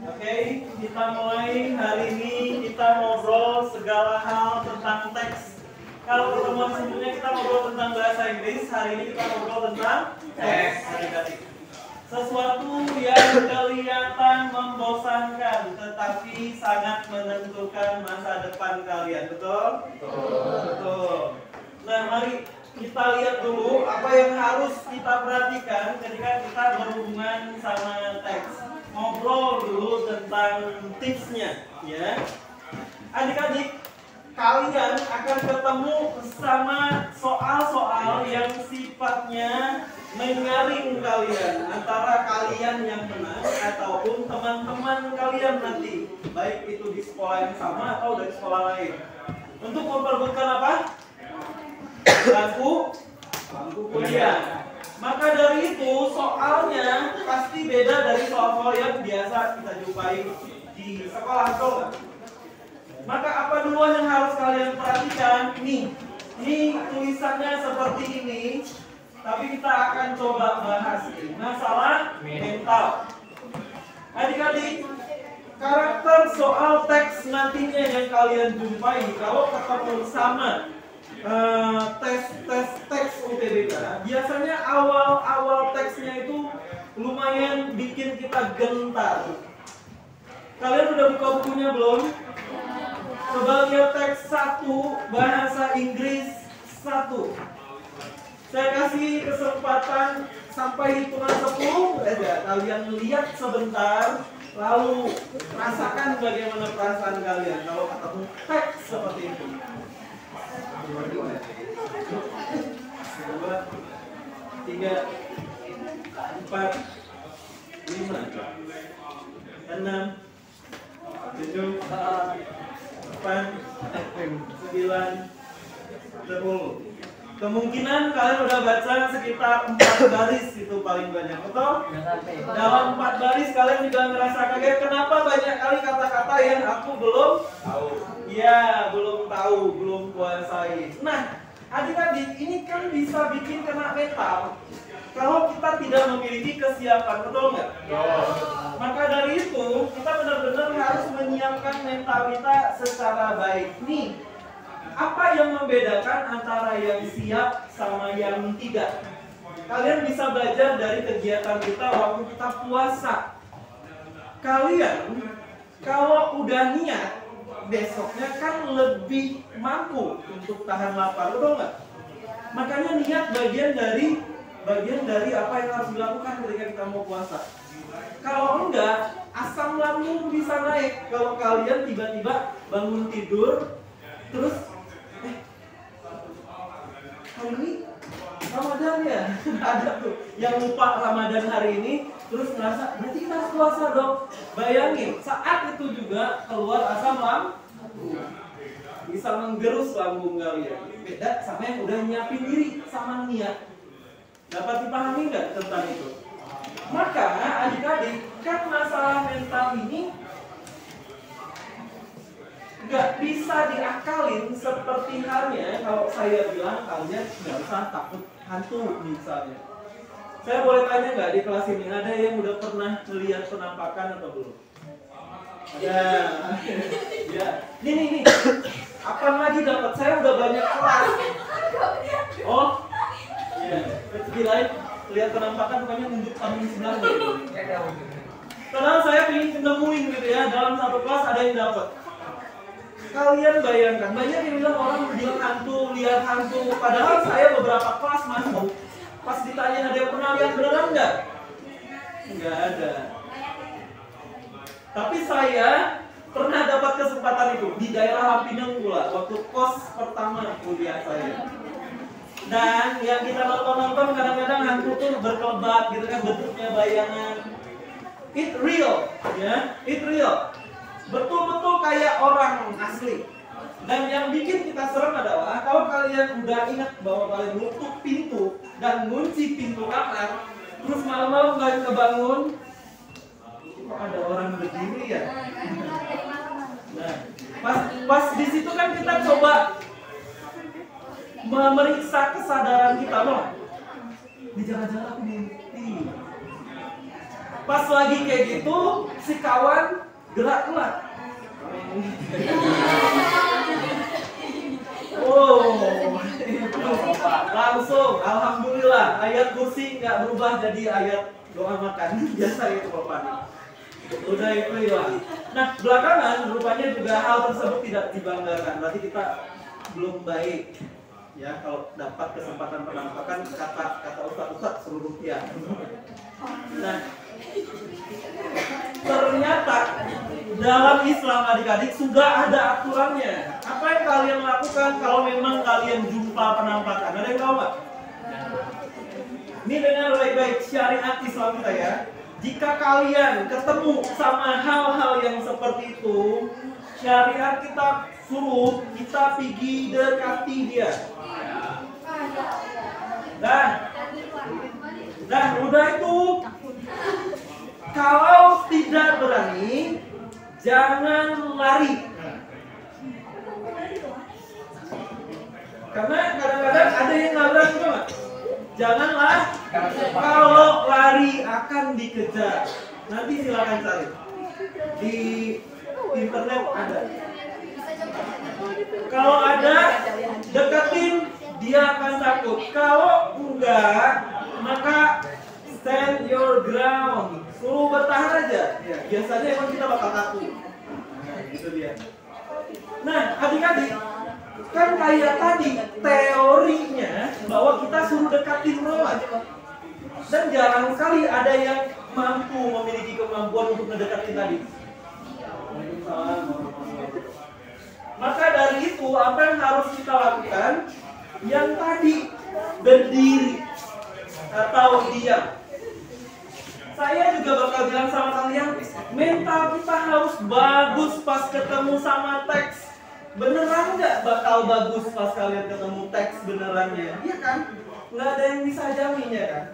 Oke, kita mulai hari ini kita ngobrol segala hal tentang teks. Kalau pertemuan sebelumnya kita ngobrol tentang bahasa Inggris, hari ini kita ngobrol tentang teks. Adik-adik. Sesuatu yang kelihatan membosankan, tetapi sangat menentukan masa depan kalian, betul? Betul. Nah, mari kita lihat dulu apa yang harus kita perhatikan ketika kita berhubungan sama teks. Ngobrol dulu tentang tipsnya, ya. Adik-adik, kalian akan ketemu sama soal-soal yang sifatnya menyaring kalian antara kalian yang menang ataupun teman-teman kalian nanti, baik itu di sekolah yang sama atau dari sekolah lain. Untuk memperebutkan apa? Bangku kuliah. Maka dari itu soalnya pasti beda dari soal-soal yang biasa kita jumpai di sekolah, betul nggak? Maka apa duluan yang harus kalian perhatikan? Nih tulisannya seperti ini, tapi kita akan coba bahas masalah mental. Adik-adik, karakter soal teks nantinya yang kalian jumpai kalau ketemu sama teks UTBK, biasanya awal teksnya itu lumayan bikin kita gentar. Kalian udah buka bukunya belum? Coba lihat teks 1 bahasa Inggris 1. Saya kasih kesempatan sampai hitungan 10 aja. Kalian lihat sebentar, lalu rasakan bagaimana perasaan kalian kalau ketemu teks seperti itu. 2, 3, 4, 5, 6, 7, 8, 9, 10. Kemungkinan kalian udah baca sekitar 4 baris itu paling banyak, betul? Dalam 4 baris kalian juga ngerasa kaget, kenapa banyak kali kata-kata yang aku belum tahu. Ya, belum tahu, belum kuasai. Nah, adik-adik, ini kan bisa bikin kena mental kalau kita tidak memiliki kesiapan, betul nggak? Maka dari itu, kita benar-benar harus menyiapkan mental kita secara baik. Nih, apa yang membedakan antara yang siap sama yang tidak? Kalian bisa belajar dari kegiatan kita waktu kita puasa. Kalian, kalau udah niat, besoknya kan lebih mampu untuk tahan lapar, betul nggak? Makanya niat bagian dari apa yang harus dilakukan ketika kita mau puasa. Kalau enggak, asam lambung bisa naik kalau kalian tiba-tiba bangun tidur terus hari ini Ramadan ya? Ada tuh yang lupa Ramadan hari ini terus ngerasa berarti kita harus puasa dong. Bayangin, saat itu juga keluar asam lambung, bisa menggerus lambung kalian. Beda sama yang udah nyiapin diri sama niat. Dapat dipahami nggak tentang itu? Maka adik-adik, kan masalah mental ini nggak bisa diakalin seperti halnya kalau saya bilang kalian nggak usah takut hantu misalnya. Saya boleh tanya nggak di kelas ini ada yang udah pernah melihat penampakan atau belum? Ada. Ya. Nih. Apa lagi dapat? Saya udah banyak kelas. Oh. Iya. Kirain lihat penampakan bukannya nunjuk kambing sebelah gitu. Karena saya ingin nemuin gitu ya, dalam satu kelas ada yang dapat. Kalian bayangkan, banyak yang bilang orang bilang hantu, lihat hantu. Padahal saya beberapa kelas masuk, pas ditanya ada yang pernah lihat beneran nggak? Nggak ada. Tapi saya pernah dapat kesempatan itu di daerah Lampinang pula, waktu kos pertama kuliah saya. Dan yang kita nonton kadang-kadang hantu tuh berkelebat gitu kan, bentuknya bayangan. It real, ya, it real. Betul-betul kayak orang asli. Dan yang bikin kita serem adalah kalau kalian udah ingat bahwa kalian nutup pintu dan kunci pintu kamar, terus malam-malam kalian kebangun, kok ada orang berdiri ya? Nah, pas di situ kan kita coba memeriksa kesadaran kita loh. Ini jangan-jangan aku mimpi. Pas lagi kayak gitu, si kawan gerak-gerak. Oh, langsung, alhamdulillah, ayat kursi nggak berubah jadi ayat doa makan. Biasa itu Bapak. Udah itu hilang. Nah, belakangan rupanya juga hal tersebut tidak dibanggakan. Berarti kita belum baik. Ya, kalau dapat kesempatan penampakan kata ustaz suruh rupiah. Nah, ternyata dalam Islam adik-adik sudah ada aturannya. Apa yang kalian lakukan kalau memang kalian jumpa penampakan? Ada yang tahu nggak? Ini dengar baik-baik syariat Islam kita ya. Jika kalian ketemu sama hal-hal yang seperti itu, syariat kita suruh kita pergi dekati dia. Dan udah itu, kalau tidak berani, jangan lari. Karena kadang-kadang ada yang nabrak juga nggak? Janganlah, kalau lari akan dikejar. Nanti silakan cari di internet ada. Kalau ada, deketin, dia akan takut. Kalau enggak, maka stand your ground. Suruh bertahan aja. Ya, biasanya emang kita bakal takut. Nah, gitu dia. Nah, adik-adik, kan kayak tadi teorinya bahwa kita suruh dekatin lawan. Dan jarang sekali ada yang mampu memiliki kemampuan untuk mendekatin tadi. Maka dari itu apa yang harus kita lakukan? Yang tadi berdiri atau diam. Saya juga bakal bilang sama kalian, mental kita harus bagus pas ketemu sama teks. Beneran nggak bakal bagus pas kalian ketemu teks benerannya? Iya kan? Nggak ada yang bisa jamin ya kan?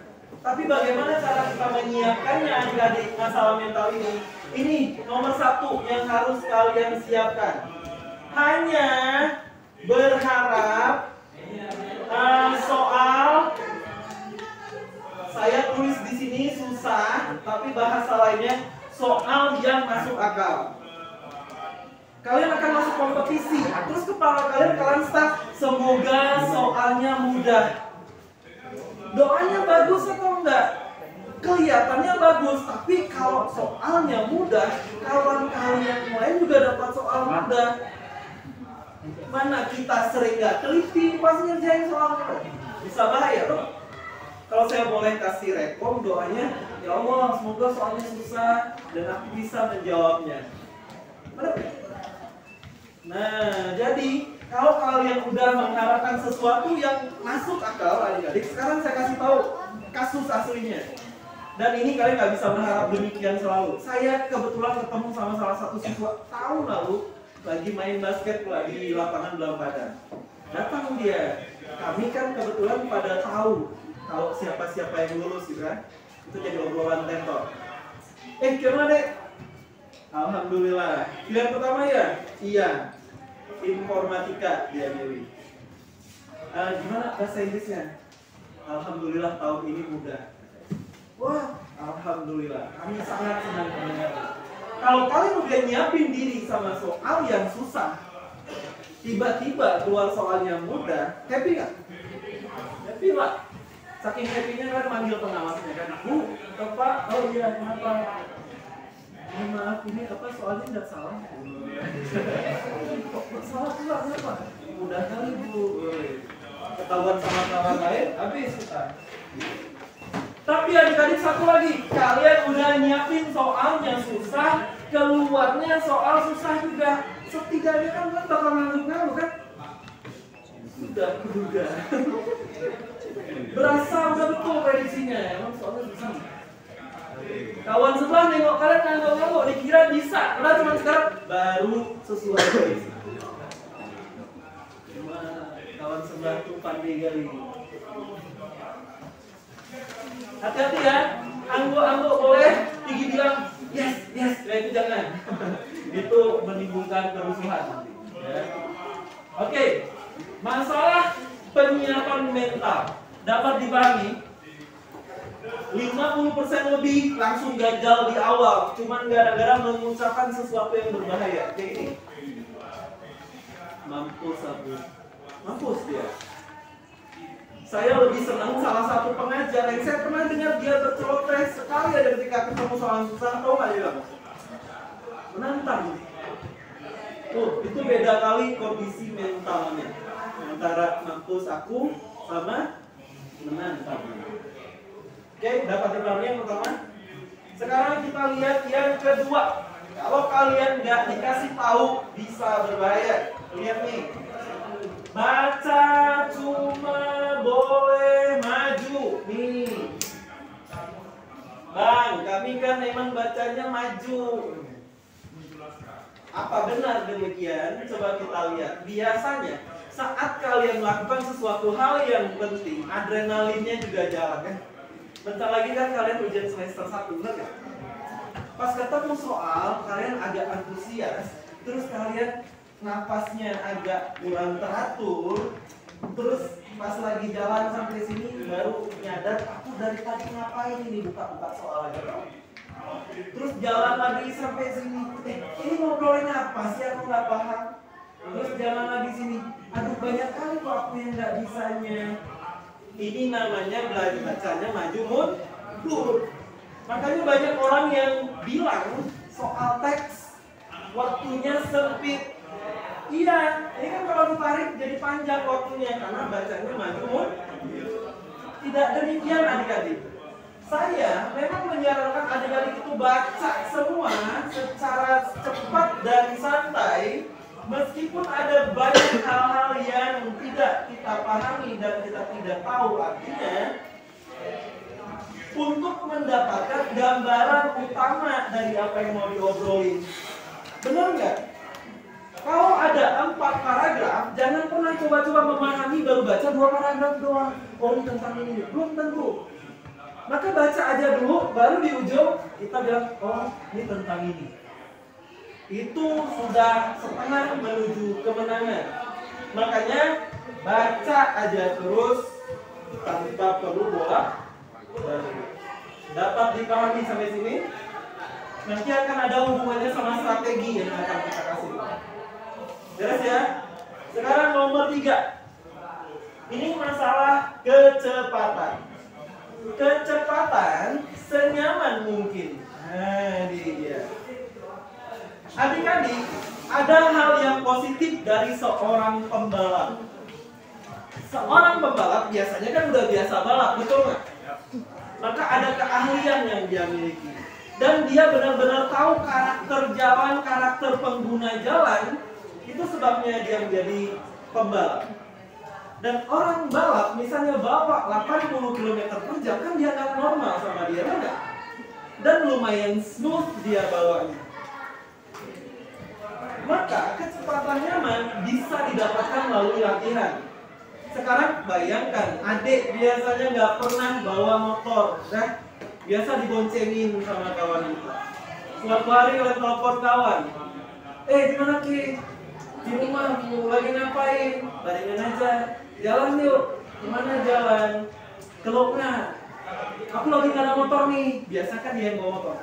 Tapi bagaimana cara kita menyiapkannya adik-adik masalah mental ini? Ini nomor satu yang harus kalian siapkan. Hanya berharap soal saya tulis di sini susah, tapi bahasa lainnya soal yang masuk akal. Kalian akan masuk kompetisi, terus kepala kalian start, semoga soalnya mudah. Doanya bagus atau enggak? Kelihatannya bagus, tapi kalau soalnya mudah, kawan kalian lain juga dapat soal mudah. Mana kita sering nggak teliti pas ngerjain soalnya, bisa bahaya loh. Kalau saya boleh kasih rekom doanya, ya Allah semoga soalnya susah dan aku bisa menjawabnya. Benar? Nah, jadi kalau kalian udah mengharapkan sesuatu yang masuk akal adik-adik, sekarang saya kasih tahu kasus aslinya. Dan ini kalian nggak bisa berharap demikian selalu. Saya kebetulan ketemu sama salah satu siswa tahun lalu lagi main basket di lapangan Belambadan. Datang dia. Kami kan kebetulan pada tahu kalau siapa-siapa yang lulus gitu kan. Itu jadi obrolan tentor. Gimana dek? Alhamdulillah. Pilihan pertama ya? Iya. Informatika dia Dewi. Gimana bahasa Inggrisnya? Alhamdulillah tahun ini mudah. Wah, alhamdulillah. Kami sangat senang mendengar. Kalau kalian udah nyiapin diri sama soal yang susah, tiba-tiba keluar soal yang mudah, happy nggak? Happy lah. Saking happy-nya kan manggil pengawasnya kan, Bu, Pak, oh iya kenapa? Maaf ini apa soalnya nggak salah? Kok salah pula kenapa? Mudah kali Bu. Ketahuan sama kawan lain, habis kita. Tapi adik-adik satu lagi, kalian udah nyiapin soal yang susah, keluarnya soal susah juga. Setidaknya kan bakal ngangguk-ngangguk kan? Sudah kuduga. Berasa udah betul prediksinya, emang soalnya susah. Kawan sebelah nengok kalian ngangguk-ngangguk, dikira bisa, karena cuma sekarang baru sesuai prediksi. Cuma kawan sebelah tuh pandai kali. Hati-hati ya, angguk-angguk boleh, Tinggi bilang yes, yes, ya itu jangan. Itu menimbulkan kerusuhan. Ya. Oke, masalah penyiapan mental dapat dipahami. 50% lebih langsung gagal di awal, cuman gara-gara mengucapkan sesuatu yang berbahaya. Kayak gini. Mampus aku. Mampus dia. Saya lebih senang salah satu pengajar yang saya pernah dengar dia berceloteh sekali aja ketika ketemu soal susah, tahu nggak dia? Menantang. Itu beda kali kondisi mentalnya antara mampus aku sama menantang. Oke, dapat dipahami yang pertama. Sekarang kita lihat yang kedua. Kalau kalian nggak dikasih tahu bisa berbahaya. Lihat nih. Baca cuma boleh maju. Nih. Bang, kami kan memang bacanya maju. Apa benar demikian? Coba kita lihat. Biasanya saat kalian melakukan sesuatu hal yang penting, adrenalinnya juga jalan kan? Bentar lagi kan kalian ujian semester 1, benar gak? Pas ketemu soal, kalian agak antusias, terus kalian napasnya agak kurang teratur, terus pas lagi jalan sampai sini baru nyadar, aku dari tadi ngapain ini buka-buka soal aja. Terus jalan lagi sampai sini, ini ngobrolin apa sih, aku nggak paham. Terus jalan lagi sini, aduh banyak kali kok aku yang nggak bisanya. Ini namanya belajar bacanya maju mundur. Makanya banyak orang yang bilang soal teks waktunya sempit. Iya, ini kan kalau ditarik jadi panjang waktunya karena bacanya maju mundur. Tidak demikian adik-adik. Saya memang menyarankan adik-adik itu baca semua secara cepat dan santai. Meskipun ada banyak hal-hal yang tidak kita pahami dan kita tidak tahu artinya, untuk mendapatkan gambaran utama dari apa yang mau diobrolin. Benar nggak? Kalau ada 4 paragraf, jangan pernah coba-coba memahami baru baca 2 paragraf doang. Oh, ini tentang ini, belum tentu. Maka baca aja dulu, baru di ujung kita bilang, oh ini tentang ini. Itu sudah setengah menuju kemenangan. Makanya baca aja terus tanpa perlu bolak-balik. Dapat dipahami sampai sini? Nanti akan ada hubungannya sama strategi yang akan kita kasih. Jelas ya? Sekarang nomor 3. Ini masalah kecepatan. Kecepatan senyaman mungkin. Nah, ini dia. Adik-adik, ada hal yang positif dari seorang pembalap. Seorang pembalap biasanya kan udah biasa balap, betul nggak? Maka ada keahlian yang dia miliki. Dan dia benar-benar tahu karakter jalan, karakter pengguna jalan. Itu sebabnya dia menjadi pembalap. Dan orang balap, misalnya bawa 80 km per jam, kan dia nggak normal sama dia, enggak? Dan lumayan smooth dia bawanya. Maka kecepatan nyaman bisa didapatkan melalui latihan. Sekarang bayangkan, adik biasanya nggak pernah bawa motor, nah, biasa diboncengin sama kawan kita. Suatu hari kalian telepon kawan, gimana Ki? Di rumah, lagi ngapain? Barengan aja, jalan yuk. Gimana jalan? Keloknya, aku lagi nggak ada motor nih. Biasa kan dia yang bawa motor.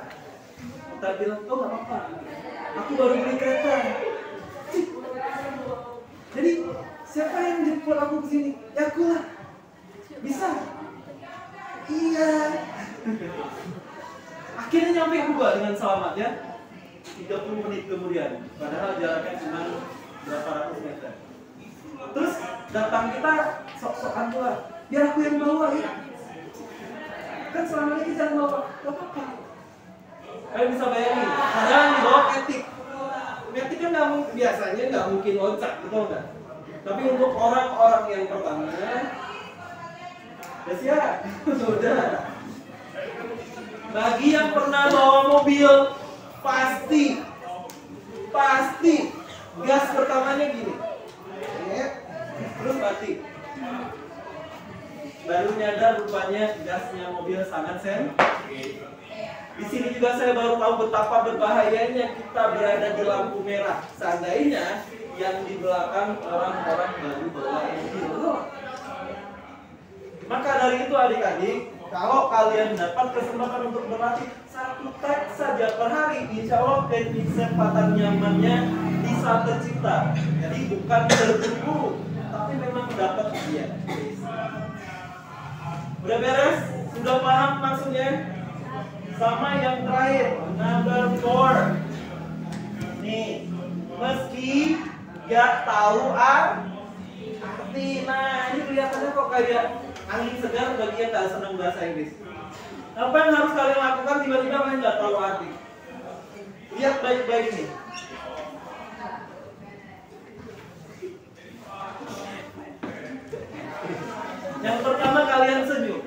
Kita bilang, oh nggak apa-apa, aku baru beli kereta. Jadi siapa yang jemput aku ke sini? Ya aku lah. Bisa? Iya. Akhirnya nyampe juga dengan selamat ya. 30 menit kemudian. Padahal jaraknya cuma berapa ratus meter. Terus datang kita sok-sokan pula. Biar aku yang bawa ya. Kan selama ini jangan bawa. Gak apa-apa. Kalian bisa bayangin. Kadang dibawa metik. Metik kan biasanya nggak mungkin loncat, betul nggak? Tapi untuk orang-orang yang pertama, ya siap, sudah. Bagi yang pernah bawa mobil, pasti gas pertamanya gini, terus mati. Baru nyadar rupanya gasnya mobil sangat sensitif. Di sini juga saya baru tahu betapa berbahayanya kita berada di lampu merah. Seandainya yang di belakang orang-orang baru bawa mobil. Maka dari itu adik-adik, Kalau kalian dapat kesempatan untuk berlatih 1 teks saja per hari, insya Allah kesempatan nyamannya bisa tercipta. Jadi bukan terburu, tapi memang dapat dia. Udah beres? Sudah paham maksudnya? Sama yang terakhir, number 4. Nih, meski gak tahu arti. Nah, ini kelihatannya kok kayak angin segar bagi yang gak senang bahasa Inggris. Apa yang harus kalian lakukan tiba-tiba kalian gak tahu arti? Lihat baik-baik nih. Yang pertama kalian senyum.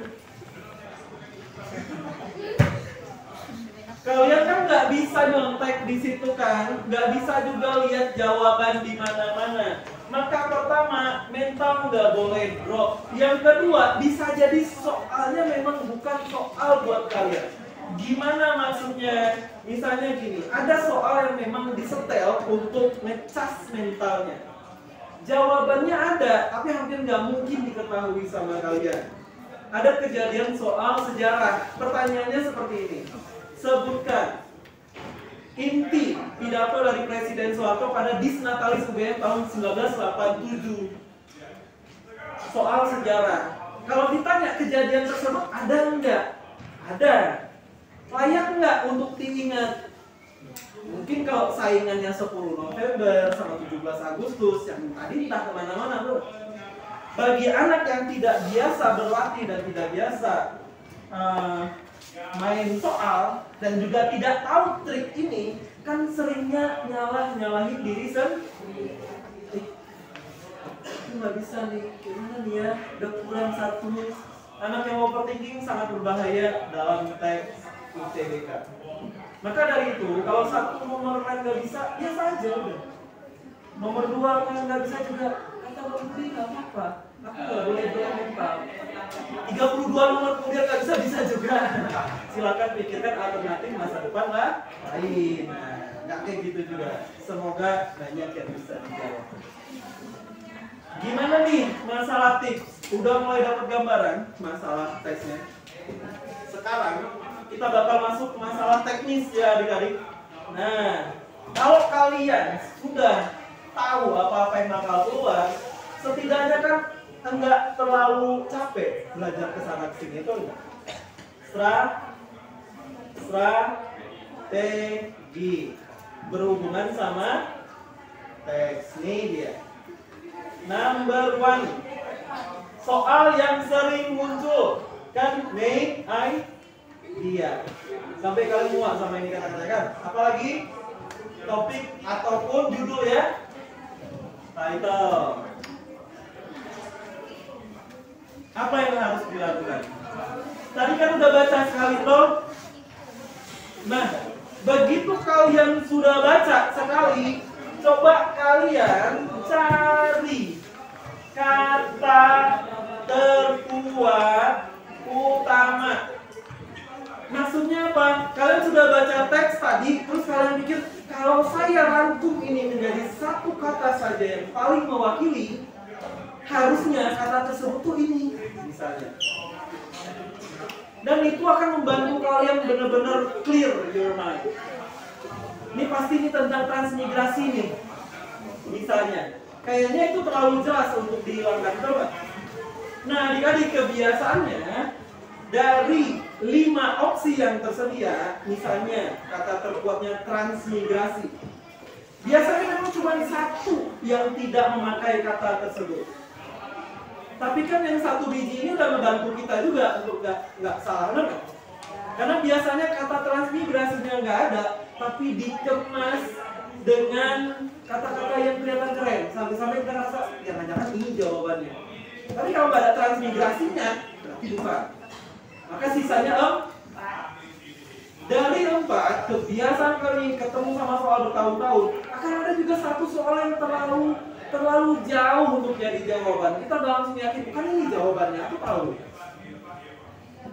Kalian kan nggak bisa nyontek di situ kan, nggak bisa juga lihat jawaban di mana-mana. Maka pertama, mental nggak boleh drop. Yang kedua, bisa jadi soalnya memang bukan soal buat kalian. Gimana maksudnya? Misalnya gini, ada soal yang memang disetel untuk ngecas mentalnya. Jawabannya ada, tapi hampir nggak mungkin diketahui sama kalian. Ada kejadian soal sejarah. Pertanyaannya seperti ini. Sebutkan inti pidato dari Presiden Soeharto pada Disnatalis UGM tahun 1987. Soal sejarah. Kalau ditanya kejadian tersebut ada enggak? Ada. Layak enggak untuk diingat? Mungkin kalau saingannya 10 November sama 17 Agustus yang tadi entah kemana-mana bro. Bagi anak yang tidak biasa berlatih dan tidak biasa main soal dan juga tidak tahu trik ini, kan seringnya nyalahin diri sendiri. Itu nggak bisa nih, gimana nih ya, udah kurang 1. Anak yang overthinking sangat berbahaya dalam teks UTBK. Maka dari itu, kalau 1 nomor kan nggak bisa, biasa aja udah. Nomor 2 kan nggak bisa juga, kata Bang Budi nggak apa-apa. Aku nggak boleh mental. 32 nomor kemudian nggak bisa juga. Silakan pikirkan alternatif masa depan lah lain. Nah, nggak kayak gitu juga. Semoga banyak yang bisa dijawab. Gimana nih masalah tips? Udah mulai dapat gambaran masalah teksnya. Sekarang kita bakal masuk ke masalah teknis ya adik-adik. Nah, kalau kalian sudah tahu apa-apa yang bakal keluar, setidaknya kan enggak terlalu capek belajar kesana kesini itu enggak. Strategi berhubungan sama teks. Ini dia. Number 1. Soal yang sering muncul kan main idea. Sampai kalian muak sama ini kata-kata kan? Apalagi topik ataupun judul ya. Title. Apa yang harus dilakukan? Tadi kan udah baca sekali toh. Nah, begitu kalian sudah baca sekali, coba kalian cari kata terkuat utama. Maksudnya apa? Kalian sudah baca teks tadi, terus kalian pikir kalau saya rangkum ini menjadi 1 kata saja yang paling mewakili, harusnya kata tersebut tuh ini misalnya. Dan itu akan membantu kalian benar-benar clear your mind. Ini pasti ini tentang transmigrasi nih. Misalnya, kayaknya itu terlalu jelas untuk dihilangkan, coba. Nah, adik-adik, kebiasaannya dari 5 opsi yang tersedia, misalnya kata terkuatnya transmigrasi. Biasanya memang cuma 1 yang tidak memakai kata tersebut. Tapi kan yang 1 biji ini udah membantu kita juga untuk nggak salah nangkep. Karena biasanya kata transmigrasinya nggak ada, tapi dikemas dengan kata-kata yang kelihatan keren. Sampai-sampai kita rasa, jangan-jangan ini jawabannya. Tapi kalau nggak ada transmigrasinya, berarti bukan. Maka sisanya 4. Dari 4, kebiasaan kali ketemu sama soal bertahun-tahun, akan ada juga 1 soal yang terlalu jauh untuk jadi jawaban. Kita udah langsung yakin, bukan ini jawabannya, aku tahu.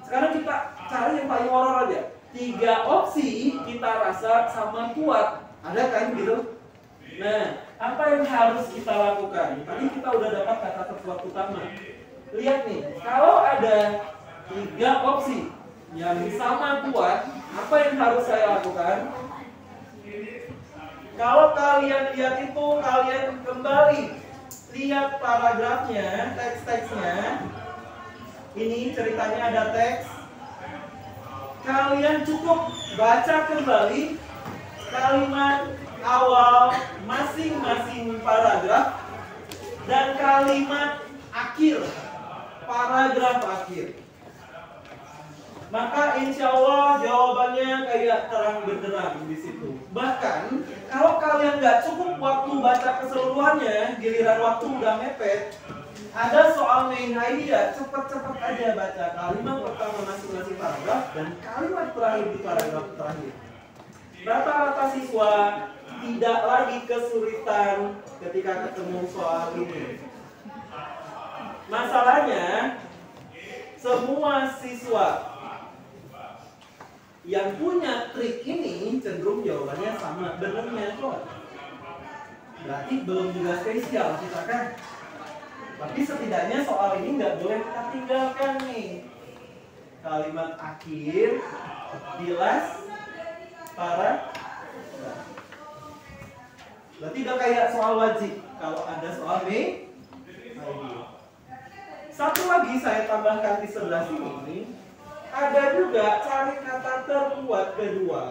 Sekarang kita cari yang paling horor aja. 3 opsi kita rasa sama kuat. Ada kan gitu? Nah, apa yang harus kita lakukan? Tadi kita udah dapat kata terkuat utama. Lihat nih, kalau ada 3 opsi yang sama kuat. Apa yang harus saya lakukan? Kalau kalian lihat itu, kalian kembali lihat paragrafnya, teks-teksnya. Ini ceritanya ada teks. Kalian cukup baca kembali kalimat awal masing-masing paragraf dan kalimat akhir, paragraf akhir. Maka insya Allah jawabannya kayak terang benderang di situ. Bahkan kalau kalian nggak cukup waktu baca keseluruhannya, giliran waktu udah mepet, ada soal main idea, cepet-cepet aja baca kalimat pertama masing-masing paragraf dan kalimat terakhir di paragraf terakhir. Rata-rata siswa tidak lagi kesulitan ketika ketemu soal ini. Masalahnya, semua siswa yang punya trik ini cenderung jawabannya sama, benernya kok. Berarti belum juga spesial kita kan. Tapi setidaknya soal ini nggak boleh kita tinggalkan nih. Kalimat akhir, bilas, paragraf. Berarti udah kayak soal wajib. Kalau ada soal B, satu lagi saya tambahkan di sebelah sini. Ada juga cari kata terkuat kedua.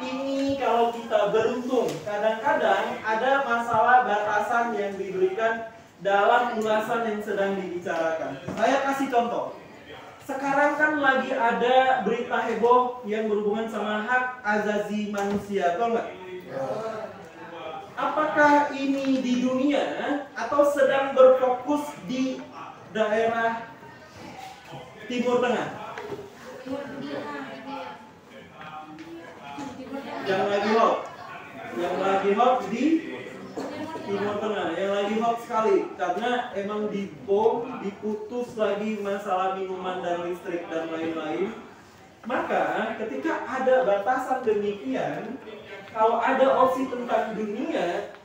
Ini kalau kita beruntung, kadang-kadang ada masalah batasan yang diberikan dalam ulasan yang sedang dibicarakan. Saya kasih contoh. Sekarang kan lagi ada berita heboh yang berhubungan sama hak azazi manusia, tahu nggak? Apakah ini di dunia atau sedang berfokus di daerah Timur Tengah? Yang lagi hot di Timur Tengah, yang lagi hot sekali karena emang dibom, diputus lagi masalah minuman dan listrik dan lain-lain. Maka ketika ada batasan demikian, kalau ada opsi tentang dunia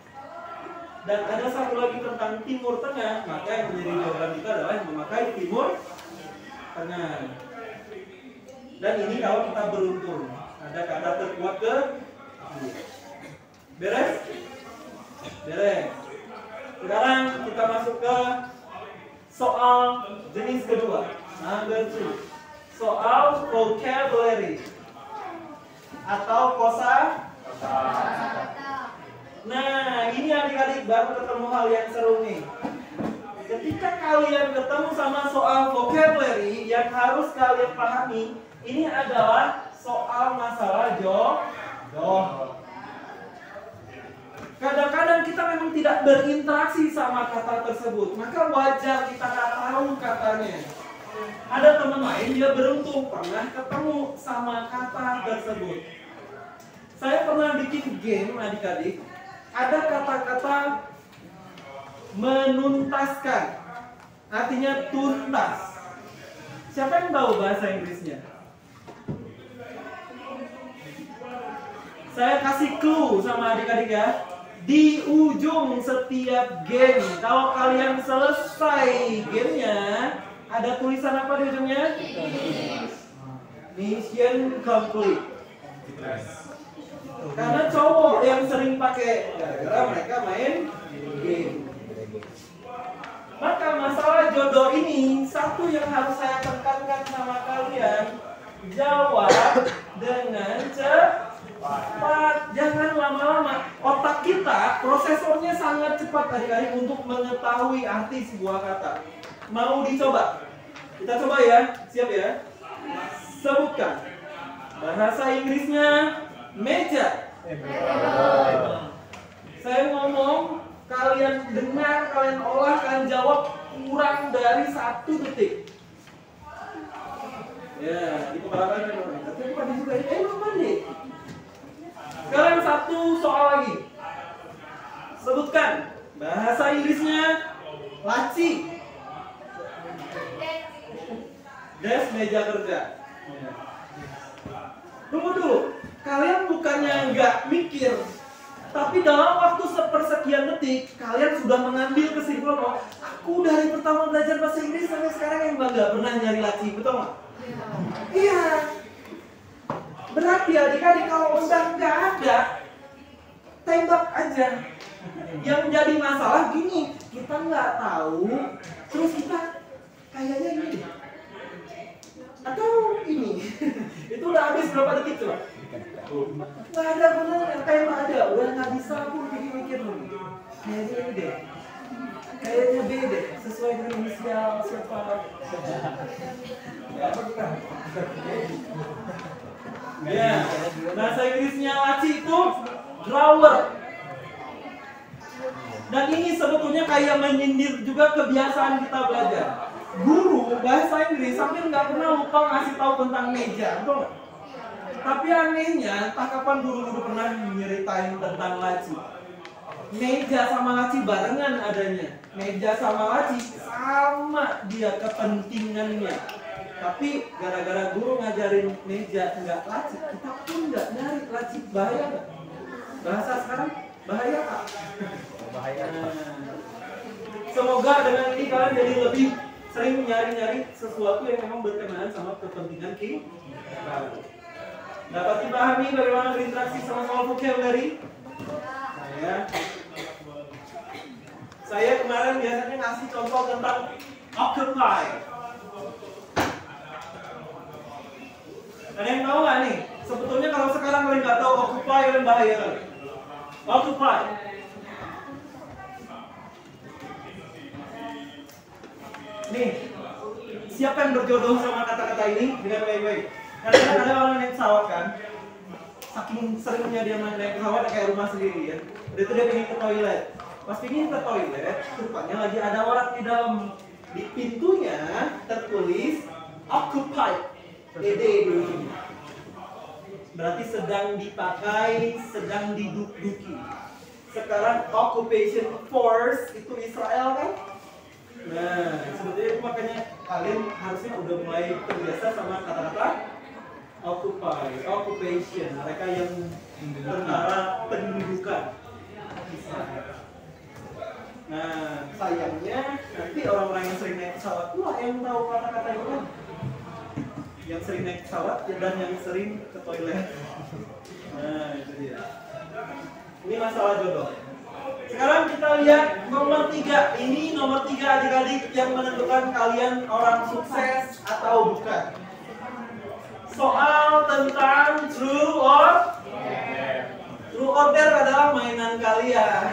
dan ada satu lagi tentang Timur Tengah, maka yang menjadi jawaban kita adalah yang memakai Timur Tengah. Dan ini kalau kita beruntung ada kata terkuat ke beres? Beres. Sekarang kita masuk ke soal jenis kedua, number 2. Soal vocabulary atau kosa. Nah, ini adik-adik baru ketemu hal yang seru nih. Ketika kalian ketemu sama soal vocabulary, yang harus kalian pahami, ini adalah soal masalah jodoh. Kadang-kadang kita memang tidak berinteraksi sama kata tersebut, maka wajar kita nggak tahu katanya. Ada teman lain, dia beruntung pernah ketemu sama kata tersebut. Saya pernah bikin game adik-adik. Ada kata-kata menuntaskan, artinya tuntas. Siapa yang tahu bahasa Inggrisnya? Saya kasih clue sama adik-adik ya. Di ujung setiap game, kalau kalian selesai gamenya, ada tulisan apa di ujungnya? Mission complete. Karena cowok yang sering pakai, gara-gara mereka main game. Maka masalah jodoh ini, satu yang harus saya tekankan sama kalian, jawab dengan cepat, jangan lama-lama. Otak kita, prosesornya sangat cepat adik-adik untuk mengetahui arti sebuah kata. Mau dicoba? Kita coba ya, siap ya? Sebutkan. Bahasa Inggrisnya meja. Saya ngomong, kalian dengar, kalian olah, kalian jawab kurang dari 1 detik. Ya, di kepala kalian. Tapi bukan juga ini. Sekarang satu soal lagi. Sebutkan bahasa Inggrisnya laci. Desk, meja kerja. Tunggu dulu. Kalian bukannya nggak mikir, tapi dalam waktu sepersekian detik kalian sudah mengambil kesimpulan, oh, aku Aku dari pertama belajar bahasa Inggris sampai sekarang yang nggak pernah nyari laci, betul nggak? Iya. Berarti adik-adik kalau udah nggak ada, tembak aja. Yang menjadi masalah gini, kita nggak tahu, terus kita kayaknya ini atau ini. Itu udah habis berapa detik coba? Nggak ada bener, tembak aja, udah nggak bisa pun mikir-mikir lagi. Kayaknya ini deh. Kayaknya B deh, sesuai dengan inisial siapa. Ya, bahasa Inggrisnya laci itu drawer. Dan ini sebetulnya kayak menyindir juga kebiasaan kita belajar. Guru bahasa Inggris sambil nggak pernah lupa ngasih tahu tentang meja, betul nggak? Tapi anehnya, entah kapan guru-guru pernah nyeritain tentang laci. Meja sama laci barengan adanya. Meja sama laci sama dia kepentingannya. Tapi gara-gara guru ngajarin meja nggak laci, kita pun nggak nyari laci. Bahaya nggak? Bahasa sekarang bahaya Pak. Bahaya. Semoga dengan ini kalian jadi lebih sering nyari-nyari sesuatu yang memang berkenaan sama kepentingan kita. Dapat dipahami bagaimana berinteraksi sama vocabulary? Saya kemarin biasanya ngasih contoh tentang occupy. Ada yang tahu nggak nih? Sebetulnya kalau sekarang kalian nggak tahu occupy, kalian bahaya kali. Occupy. Nih, siapa yang berjodoh sama kata-kata ini? Dengar baik-baik. Kadang-kadang ada orang naik pesawat kan, saking seringnya dia naik pesawat kayak rumah sendiri ya. Udah itu dia pengen ke toilet. Pas pengen ke toilet, rupanya lagi ada orang di dalam. Di pintunya tertulis occupied. ED dulu. Berarti sedang dipakai, sedang diduk-duki. Sekarang occupation force itu Israel kan? Nah, sebetulnya itu makanya kalian harusnya udah mulai terbiasa sama kata-kata occupy, occupation, mereka yang tentara pendudukan Israel. Nah, sayangnya nanti orang-orang yang sering naik pesawat pula yang tahu kata-kata itu kan. Yang sering naik pesawat dan yang sering ke toilet. Nah, itu dia. Ini masalah jodoh. Sekarang kita lihat nomor 3. Ini nomor 3 adik-adik yang menentukan kalian orang sukses atau bukan. Soal tentang true or dare. True or dare adalah mainan kalian.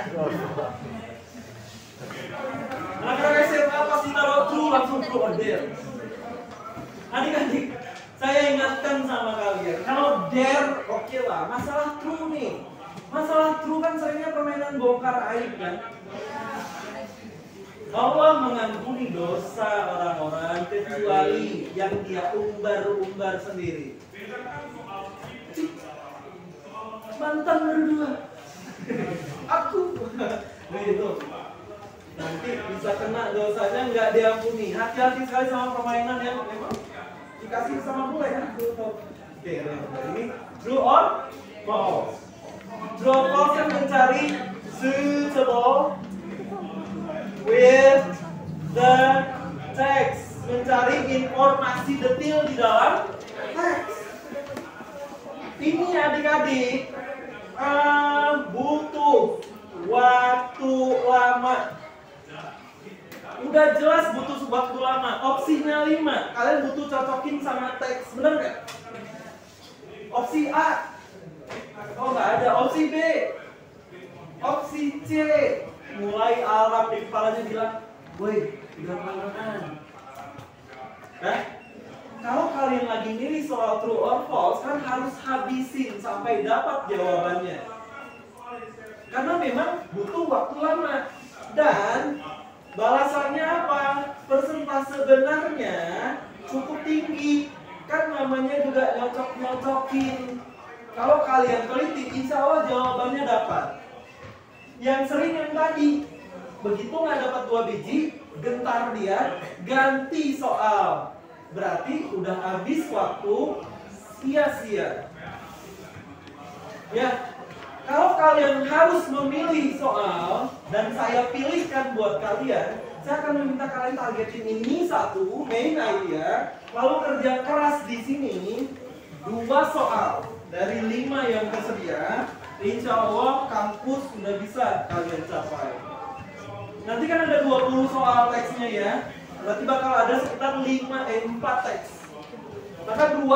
Anak-anak SMA pasti taruh true langsung true or dare. Adik-adik, saya ingatkan sama kalian, kalau dare oke lah, masalah true nih. Masalah true kan seringnya permainan bongkar aib kan. Allah mengampuni dosa orang-orang kecuali yang dia umbar-umbar sendiri. Mantan berdua. Aku. Begitu. Nanti bisa kena dosanya nggak diampuni. Hati-hati sekali sama permainan yang memang dikasih sama gue ya. Oke, ini true or false. True or false yang mencari suitable with the text, mencari informasi detail di dalam teks. Ini adik-adik butuh waktu lama. Udah jelas butuh waktu lama. Opsinya 5. Kalian butuh cocokin sama teks, bener nggak? Opsi A. Oh nggak ada. Opsi B. Opsi C. Mulai alarm di kepalanya bilang, woi, bilang mana? Nah, kalau kalian lagi milih soal true or false, kan harus habisin sampai dapat jawabannya. Karena memang butuh waktu lama. Dan balasannya apa? Persentase benarnya cukup tinggi. Kan namanya juga nyocok-nyocokin. Kalau kalian teliti, insya Allah jawabannya dapat. Yang sering yang tadi, begitu nggak dapat 2 biji, gentar dia, ganti soal. Berarti udah habis waktu, sia-sia. Ya, kalau kalian harus memilih soal, dan saya pilihkan buat kalian, saya akan meminta kalian targetin ini satu main idea, lalu kerja keras di sini 2 soal dari 5 yang tersedia. Insya Allah kampus sudah bisa kalian capai. Nanti kan ada 20 soal teksnya ya, berarti bakal ada sekitar 4 teks. Maka 8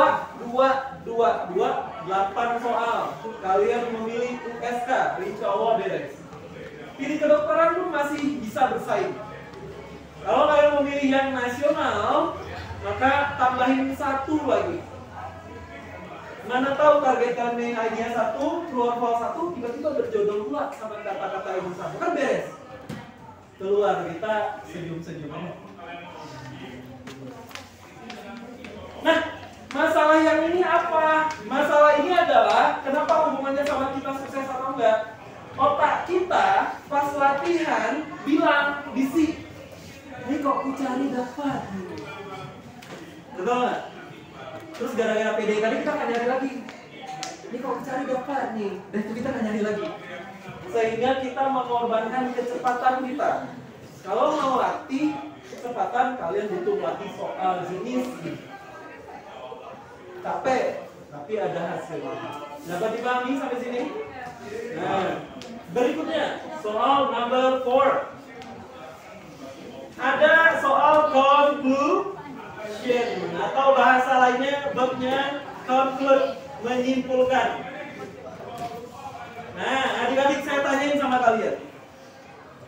soal. Kalian memilih USK, insya Allah beres. Pilih kedokteran pun masih bisa bersaing. Kalau kalian memilih yang nasional, maka tambahin 1 lagi. Mana tahu targetkan main idea 1, keluar file 1, tiba-tiba berjodoh pula sama kata-kata ibu 1. Kan beres. Keluar kita senyum-senyum. Nah, masalah yang ini apa? Masalah ini adalah kenapa hubungannya sama kita sukses atau enggak? Otak kita pas latihan bilang bisi, ini kok ku cari dapat. Betul nggak? Terus gara-gara PD tadi kita nggak nyari lagi. Ini kok ku cari dapat nih, dan itu kita nggak nyari lagi. Sehingga kita mengorbankan kecepatan kita. Kalau mau latih kecepatan, kalian butuh latih soal jenis ini. Capek, tapi ada hasilnya. Dapat dipahami sampai sini? Nah, berikutnya soal number 4. Ada soal conclusion atau bahasa lainnya verbnya conclude, menyimpulkan. Nah, adik-adik saya tanyain sama kalian.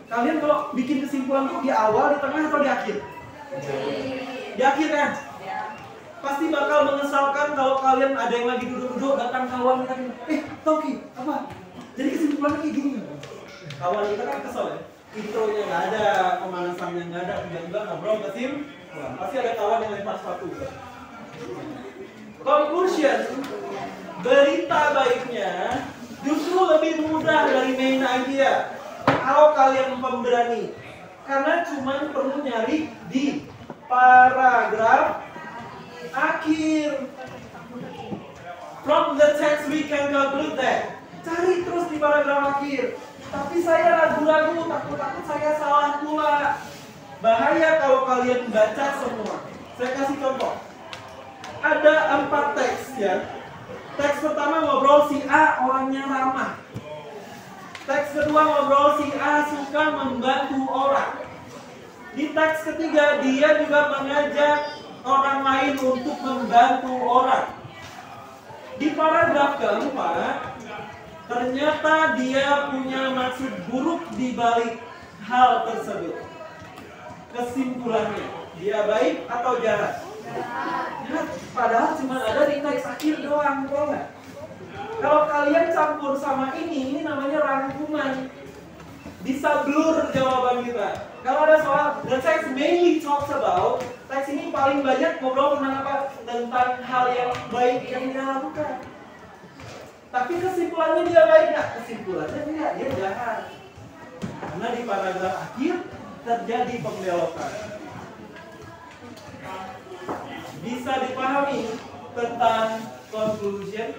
Kalian kalau bikin kesimpulan tuh di awal, di tengah atau di akhir? Di akhir kan? Pasti bakal mengesalkan kalau kalian ada yang lagi duduk-duduk datang kawan kita, Toki, apa? Jadi kesimpulannya kayak gini. Kawan kita kan kesel ya. Intronya nggak ada, pemanasannya nggak ada, tiba-tiba ngobrol kesimpulan. Pasti ada kawan yang lempar sepatu. Conclusion, berita baiknya justru lebih mudah dari main idea. Kalau kalian pemberani, karena cuma perlu nyari di paragraf akhir. From the text we can conclude that. Cari terus di paragraf akhir. Tapi saya ragu-ragu, takut-takut saya salah pula. Bahaya kalau kalian baca semua. Saya kasih contoh. Ada 4 teks ya. Teks pertama ngobrol si A orangnya ramah. Teks kedua ngobrol si A suka membantu orang. Di teks ketiga dia juga mengajak orang lain untuk membantu orang. Di paragraf keempat, ternyata dia punya maksud buruk di balik hal tersebut. Kesimpulannya, dia baik atau jahat? Jahat. Padahal cuma ada di teks akhir doang, tahu nggak? Kalau kalian campur sama ini namanya rangkuman. Bisa blur jawaban kita. Kalau ada soal, the text mainly talks about, teks ini paling banyak ngobrol tentang apa? Tentang hal yang baik yang dia lakukan. Tapi kesimpulannya dia baik nggak? Kesimpulannya enggak, dia jahat. Karena di paragraf akhir terjadi pembelokan. Bisa dipahami tentang conclusion?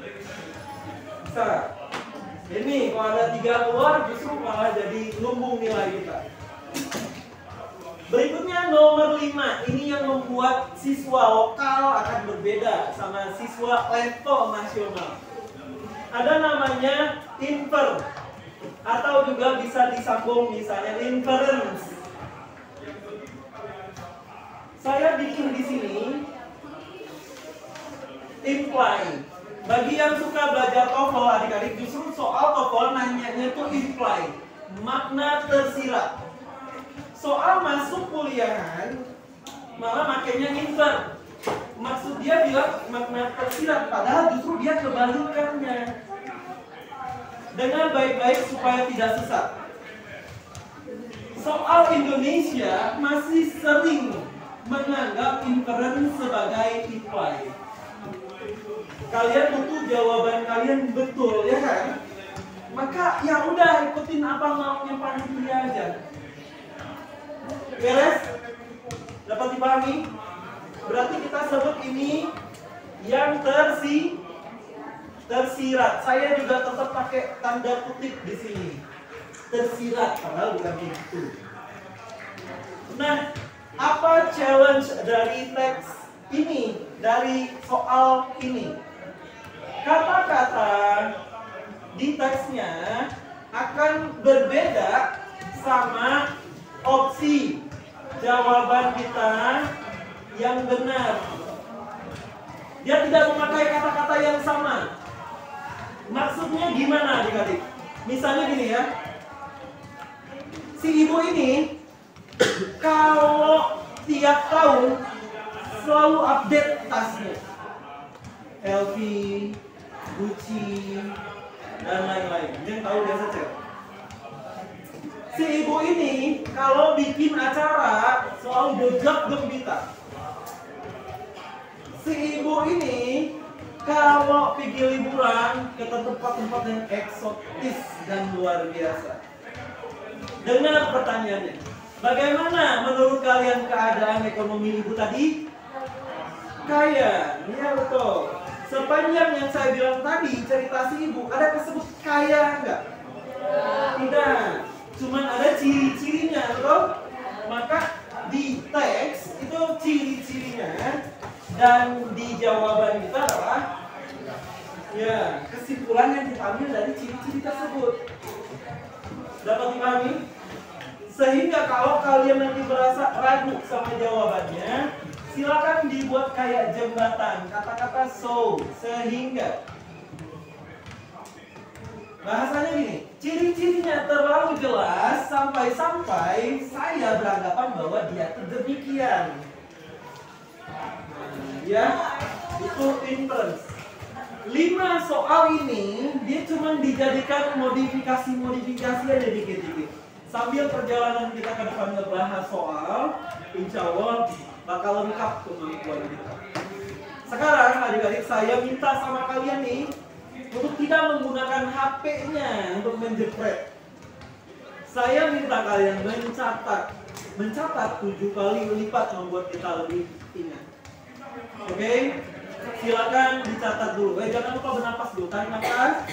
Bisa. Ini kalau ada 3 keluar justru malah jadi lumbung nilai kita. Berikutnya nomor 5. Ini yang membuat siswa lokal akan berbeda sama siswa level nasional. Ada namanya infer atau juga bisa disambung misalnya inference. Saya bikin di sini imply. Bagi yang suka belajar TOEFL, adik-adik, justru soal TOEFL nanyanya itu imply, makna tersirat. Soal masuk kuliahan malah makanya infer. Maksud dia bilang makna tersirat, padahal justru dia kebalikannya. Dengan baik-baik supaya tidak sesat. Soal Indonesia masih sering menganggap inference sebagai imply. Kalian butuh jawaban kalian betul, ya kan? Maka ya udah ikutin apa maunya panitia aja. Beres? Dapat dipahami? Berarti kita sebut ini yang tersirat. Saya juga tetap pakai tanda kutip di sini. Tersirat, padahal bukan itu. Nah, apa challenge dari teks ini, dari soal ini? Kata-kata di teksnya akan berbeda sama opsi jawaban kita yang benar. Dia tidak memakai kata-kata yang sama. Maksudnya gimana adik-adik? Misalnya gini ya, si ibu ini kalau tiap tahun selalu update tasnya, LV, Gucci, dan lain-lain. Yang tahu biasa cek. Si ibu ini kalau bikin acara selalu gegap gembita. Si ibu ini kalau pergi liburan ke tempat-tempat yang eksotis dan luar biasa. Dengar pertanyaannya. Bagaimana menurut kalian keadaan ekonomi ibu tadi? Kaya. Iya betul. Sepanjang yang saya bilang tadi, cerita si ibu, ada kesebut kaya enggak? Tidak. Cuman ada ciri-cirinya, betul? Maka di teks itu ciri-cirinya, dan di jawaban kita adalah ya kesimpulan yang kita ambil dari ciri-ciri tersebut. Dapat dipahami? Sehingga kalau kalian nanti merasa ragu sama jawabannya, silakan dibuat kayak jembatan, kata-kata so, sehingga. Bahasanya gini, ciri-cirinya terlalu jelas sampai-sampai saya beranggapan bahwa dia itu demikian. Ya, itu inference. 5 soal ini dia cuma dijadikan modifikasi aja dikit-dikit. Sambil perjalanan kita ke depan ngebahas soal, insya Allah bakal lengkap kemampuan kita. Sekarang adik-adik saya minta sama kalian nih untuk tidak menggunakan HP-nya untuk menjepret. Saya minta kalian mencatat 7 kali lipat membuat kita lebih ingat. Oke? Silakan dicatat dulu. Jangan lupa bernapas dulu. Tarik nafas.